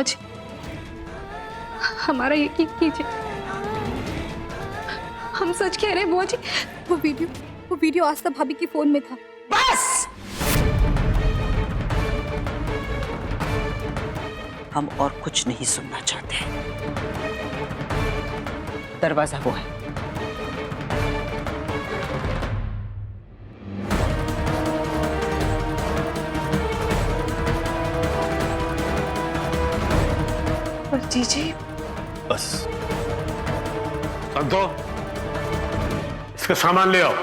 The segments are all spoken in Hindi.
बुआ जी, हमारा यकीन कीजिए, हम सच कह रहे हैं बुआ जी। वो वीडियो आस्था भाभी के फोन में था। बस, हम और कुछ नहीं सुनना चाहते। दरवाजा वो है। पर जीजी, बस संतो, इसका सामान ले आओ।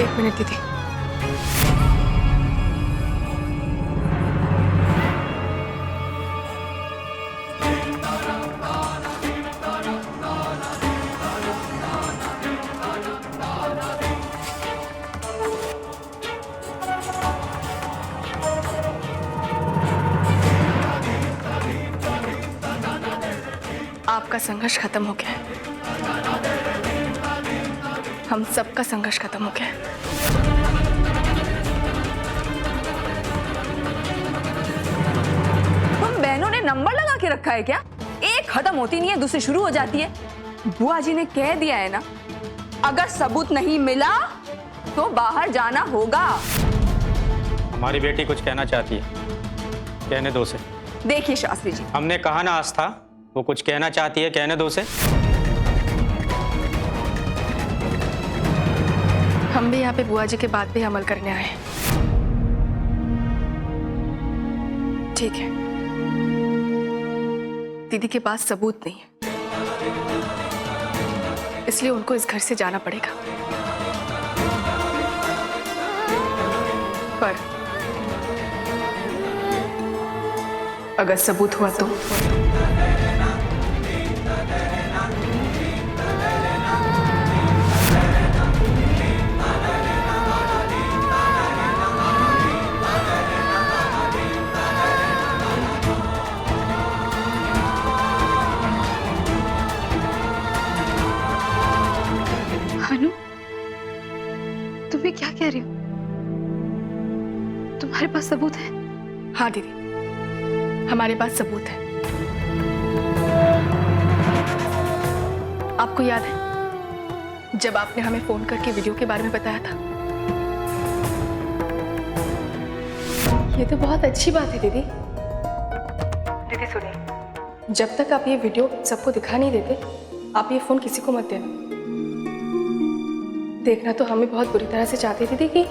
एक मिनट दीदी। आपका संघर्ष खत्म हो गया है, हम सबका संघर्ष खत्म हो गया है। हम बहनों ने नंबर लगा के रखा है क्या? एक खत्म होती नहीं है, दूसरी शुरू हो जाती है। बुआ जी ने कह दिया है ना, अगर सबूत नहीं मिला तो बाहर जाना होगा। हमारी बेटी कुछ कहना चाहती है, कहने दो उसे। देखिए शास्त्री जी, हमने कहा ना आस्था, वो कुछ कहना चाहती है, कहने दो उसे। हम भी यहाँ पे बुआ जी के बात पे अमल करने आए हैं। ठीक है, दीदी के पास सबूत नहीं है, इसलिए उनको इस घर से जाना पड़ेगा। पर अगर सबूत हुआ तो भानु, तुम्हें क्या कह रही हो? तुम्हारे पास सबूत है? हाँ दीदी, हमारे पास सबूत है। आपको याद है जब आपने हमें फोन करके वीडियो के बारे में बताया था? ये तो बहुत अच्छी बात है दीदी। दीदी सुनिए, जब तक आप ये वीडियो सबको दिखा नहीं देते, आप ये फोन किसी को मत देना। देखना तो हमें बहुत बुरी तरह से चाहते दीदी कि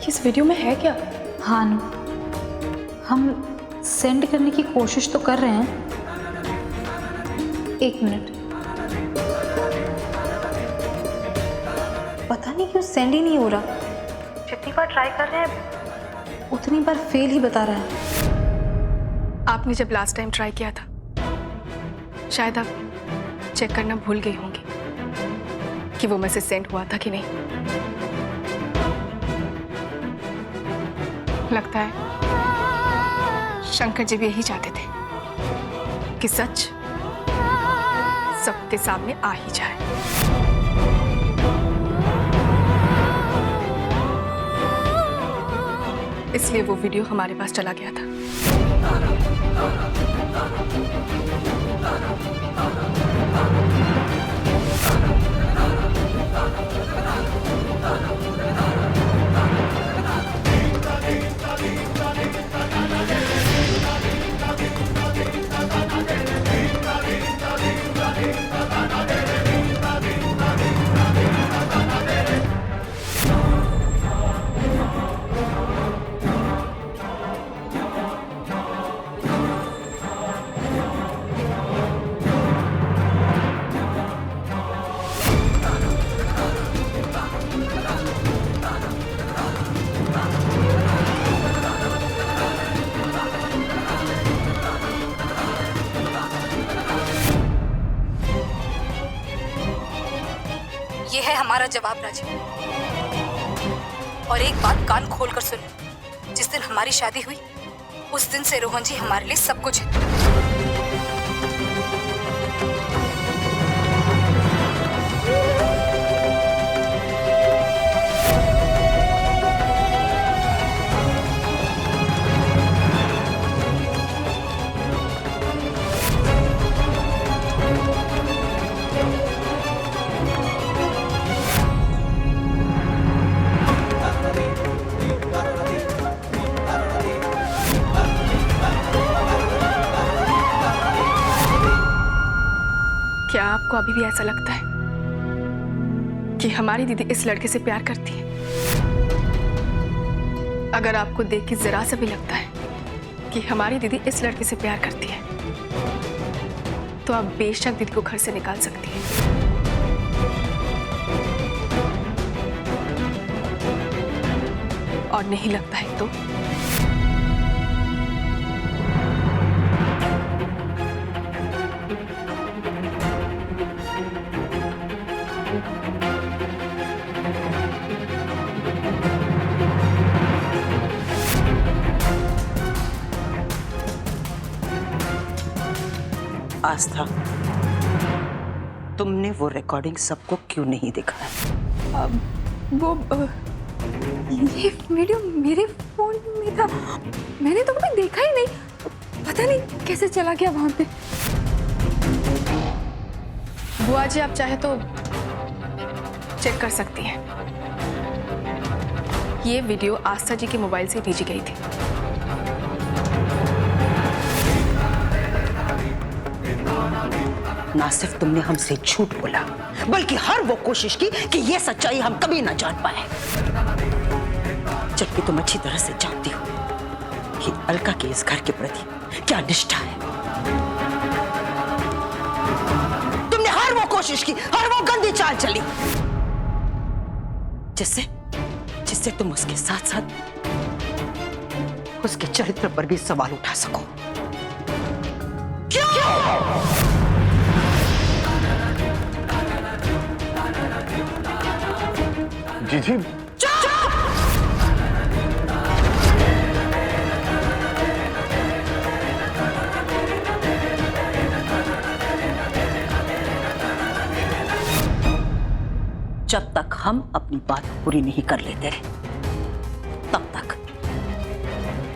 इस वीडियो में है क्या। हाँ नु, हम सेंड करने की कोशिश तो कर रहे हैं। एक मिनट, पता नहीं क्यों सेंड ही नहीं हो रहा। जितनी बार ट्राई कर रहे हैं उतनी बार फेल ही बता रहा है। आपने जब लास्ट टाइम ट्राई किया था शायद आप चेक करना भूल गई होंगी कि वो मैसेज सेंड हुआ था कि नहीं। लगता है शंकर जी भी यही चाहते थे कि सच सबके सामने आ ही जाए। इसलिए वो वीडियो हमारे पास चला गया था। ये है हमारा जवाब राजीव। और एक बात कान खोलकर सुनो, जिस दिन हमारी शादी हुई उस दिन से रोहन जी हमारे लिए सब कुछ है। क्या आपको अभी भी ऐसा लगता है कि हमारी दीदी इस लड़के से प्यार करती है? अगर आपको देख के जरा सा भी लगता है कि हमारी दीदी इस लड़के से प्यार करती है तो आप बेशक दीदी को घर से निकाल सकती हैं। और नहीं लगता है तो आस्था, तुमने वो रिकॉर्डिंग सबको क्यों नहीं दिखाया? ये वीडियो मेरे फोन में था, मैंने तो कभी देखा ही नहीं। पता नहीं कैसे चला गया वहां पे। बुआ जी आप चाहे तो चेक कर सकती हैं। ये वीडियो आस्था जी के मोबाइल से भेजी गई थी। ना सिर्फ तुमने हमसे झूठ बोला बल्कि हर वो कोशिश की कि ये सच्चाई हम कभी ना जान पाए, जबकि तुम अच्छी तरह से जानती हो कि अलका के इस घर के प्रति क्या निष्ठा है। तुमने हर वो कोशिश की, हर वो गंदी चाल चली जिससे तुम उसके साथ साथ उसके चरित्र पर भी सवाल उठा सको। जी जी, जब तक हम अपनी बात पूरी नहीं कर लेते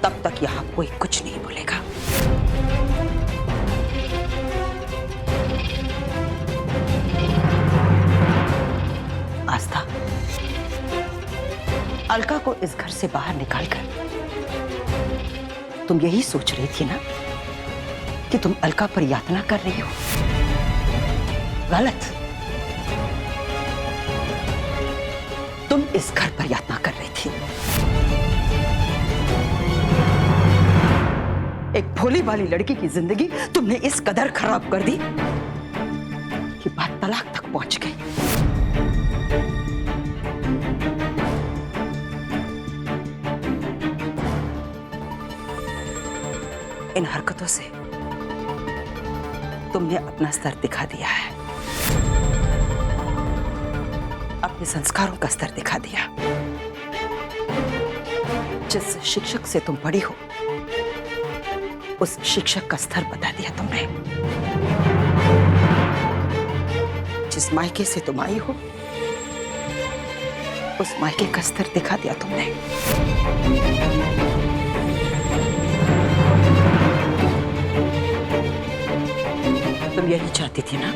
तब तक यहां कोई कुछ नहीं बोलेगा। आस्था, अलका को इस घर से बाहर निकालकर तुम यही सोच रही थी ना कि तुम अलका पर यातना कर रही हो? गलत। तुम इस घर पर यातना कर रही थी। एक भोली भाली लड़की की जिंदगी तुमने इस कदर खराब कर दी कि बात तलाक तक पहुंच गई। इन हरकतों से तुमने अपना स्तर दिखा दिया है, अपने संस्कारों का स्तर दिखा दिया। जिस शिक्षक से तुम पढ़ी हो उस शिक्षक का स्तर बता दिया तुमने। जिस मायके से तुम आई हो उस मायके का स्तर दिखा दिया तुमने। तुम यही चाहती थी ना,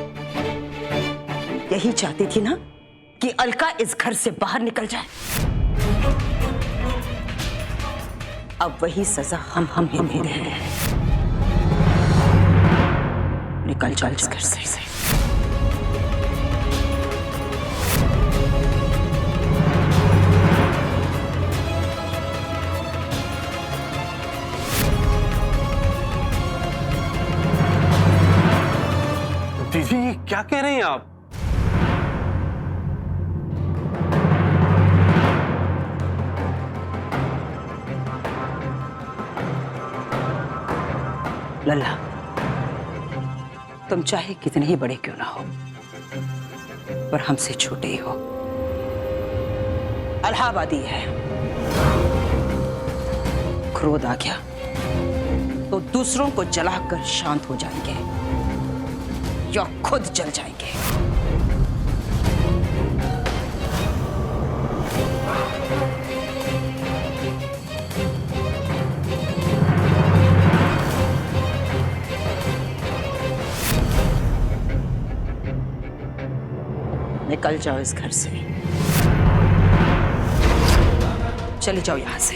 यही चाहती थी ना कि अलका इस घर से बाहर निकल जाए। अब वही सजा हम ही दे रहे हैं। निकल जाओ इस घर से। दीदी ये क्या कह रही हैं आप? लल्ला, तुम चाहे कितने ही बड़े क्यों ना हो, पर हमसे छोटे ही हो। इलाहाबादी है। क्रोध आ गया तो दूसरों को जलाकर शांत हो जाएंगे या खुद जल जाएंगे। निकल जाओ इस घर से, चले जाओ यहां से।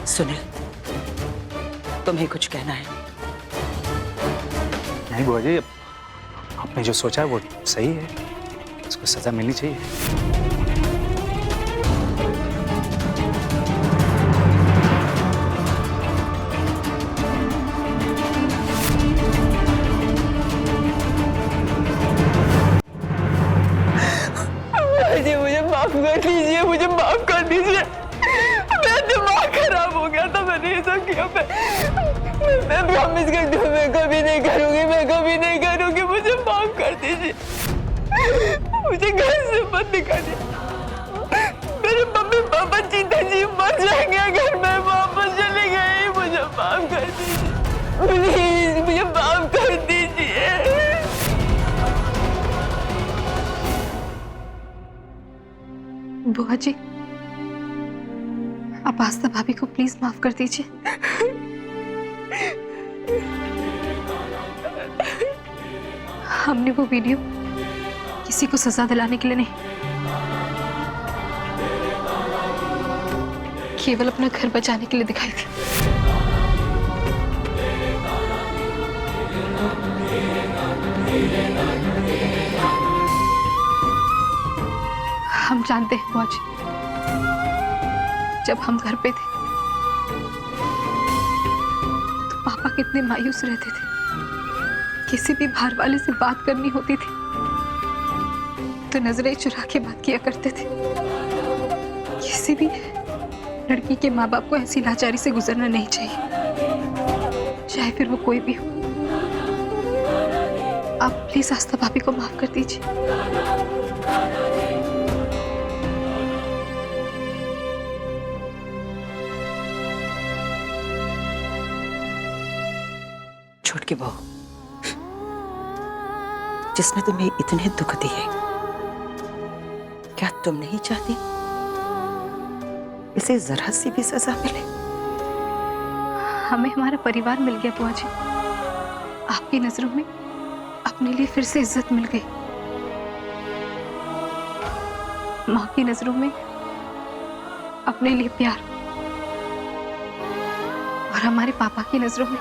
सुनील, तुम्हें कुछ कहना है? नहीं बुआ जी, आपने जो सोचा है वो सही है, उसको सजा मिलनी चाहिए। मुझे माफ कर दीजिए, मुझे माफ कर दीजिए। मेरा दिमाग खराब हो गया था, मैंने ये सब किया। मैं प्रॉमिस करती हूँ मैं कभी नहीं करूंगी, मैं कभी नहीं करूंगी। मुझे माफ कर दीजिए, मुझे घर से मत निकालिए। मेरे मम्मी पापा चिंता जी मर जाएंगे अगर मैं वापस चली गई। मुझे माफ कर दीजिए, प्लीज मुझे माफ कर दीजिए। बुआ जी, आप आस्था भाभी को प्लीज माफ कर दीजिए। हमने वो वीडियो किसी को सजा दिलाने के लिए नहीं, केवल अपना घर बचाने के लिए दिखाई थी। हम जानते हैं बुआ जी, जब हम घर पे थे तो पापा कितने मायूस रहते थे। किसी भी बाहर वाले से बात करनी होती थी तो नजरें चुरा के बात किया करते थे। किसी भी लड़की के माँ बाप को ऐसी लाचारी से गुजरना नहीं चाहिए, चाहे फिर वो कोई भी हो। आप प्लीज आस्था भाभी को माफ कर दीजिए। छोटकी बहू, जिसने तुम्हें इतने दुख दिए, क्या तुम नहीं चाहती इसे जरा सी भी सजा मिले? हमें हमारा परिवार मिल गया बुआ जी। आपकी नजरों में अपने लिए फिर से इज्जत मिल गई। माँ की नजरों में अपने लिए प्यार, और और हमारे पापा की नजरों में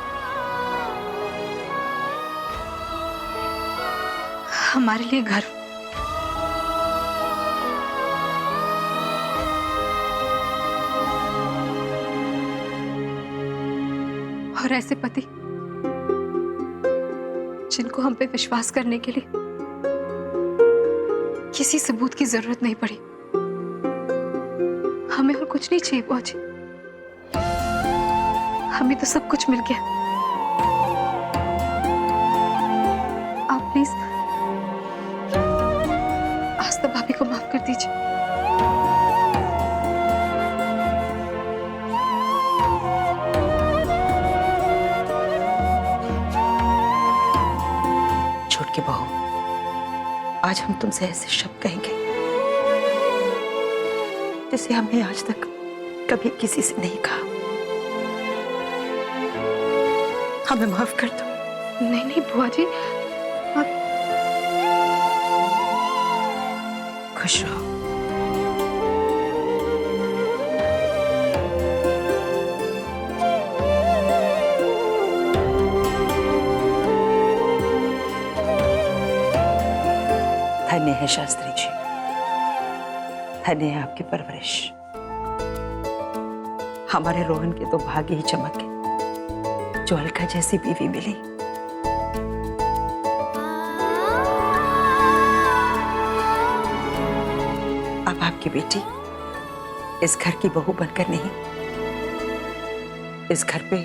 हमारे लिए गर्व। और ऐसे पति जिनको हम पे विश्वास करने के लिए किसी सबूत की जरूरत नहीं पड़ी। हमें और कुछ नहीं चाहिए बुआ जी, हमें तो सब कुछ मिल गया। आप प्लीज आस्था भाभी को माफ कर दीजिए। छोटकी बहू, आज हम तुमसे ऐसे शब्द कहेंगे जिसे हमने आज तक कभी किसी से नहीं कहा। हमें माफ कर दो। नहीं नहीं बुआ जी, आप खुश रहो। धन्य है शास्त्री जी, धन्य है आपकी परवरिश। हमारे रोहन के तो भाग्य ही चमक गए जो अलका जैसी बीवी मिली। अब आपकी बेटी इस घर की बहू बनकर नहीं, इस घर पे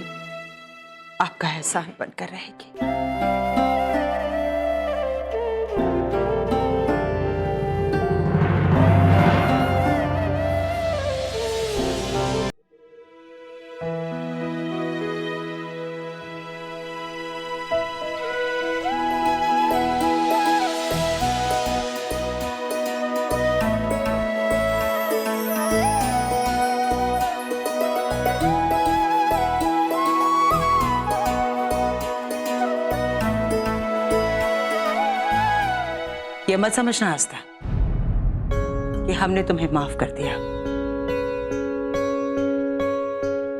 आपका एहसान बनकर रहेगी। ये मत समझना आस्था कि हमने तुम्हें माफ कर दिया।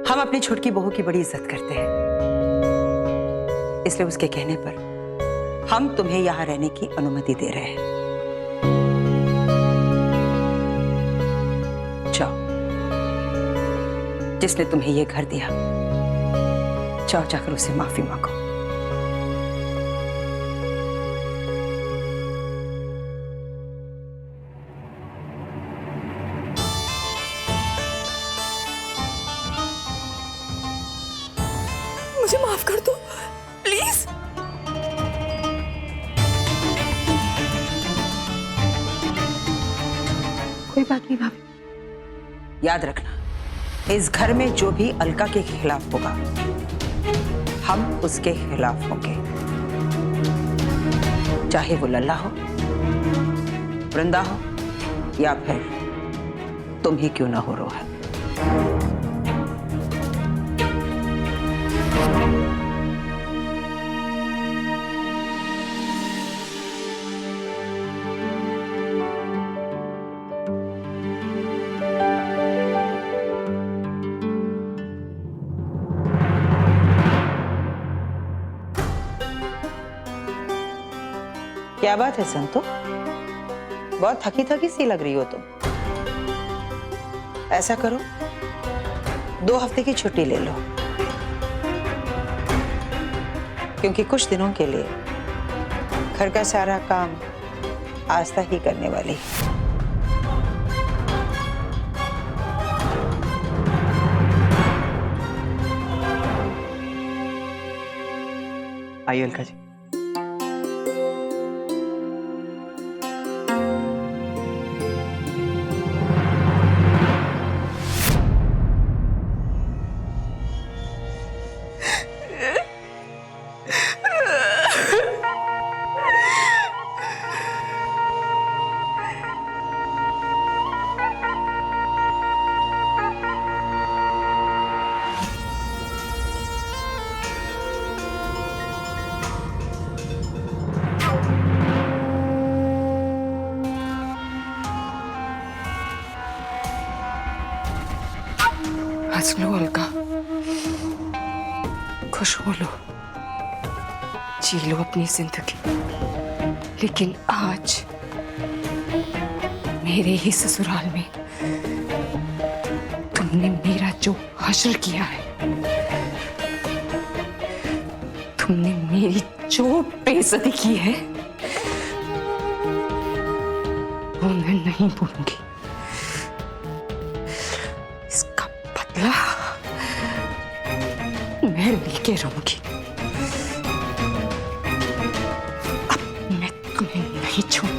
हम अपनी छोटकी बहू की बड़ी इज्जत करते हैं, इसलिए उसके कहने पर हम तुम्हें यहां रहने की अनुमति दे रहे हैं। जाओ, जिसने तुम्हें यह घर दिया, जाओ जाकर उसे माफी मांगो। मुझे माफ कर दो प्लीज। कोई बात नहीं भाभी। याद रखना, इस घर में जो भी अलका के खिलाफ होगा, हम उसके खिलाफ होंगे, चाहे वो लल्ला हो, वृंदा हो, या फिर तुम ही क्यों ना हो रोहन। क्या बात है संतो, बहुत थकी थकी सी लग रही हो तुम। ऐसा करो, 2 हफ्ते की छुट्टी ले लो, क्योंकि कुछ दिनों के लिए घर का सारा काम आस्था ही करने वाली है। आइए अलका जी। हंस लो अलका, खुश हो लो, जी लो अपनी जिंदगी, लेकिन आज मेरे ही ससुराल में तुमने मेरा जो हश्र किया है, तुमने मेरी जो बेइज्जती की है, वो मैं नहीं भूलूंगी। इसका बदला मैं लेके रहूंगी। अब मैं तुम्हें नहीं छोड़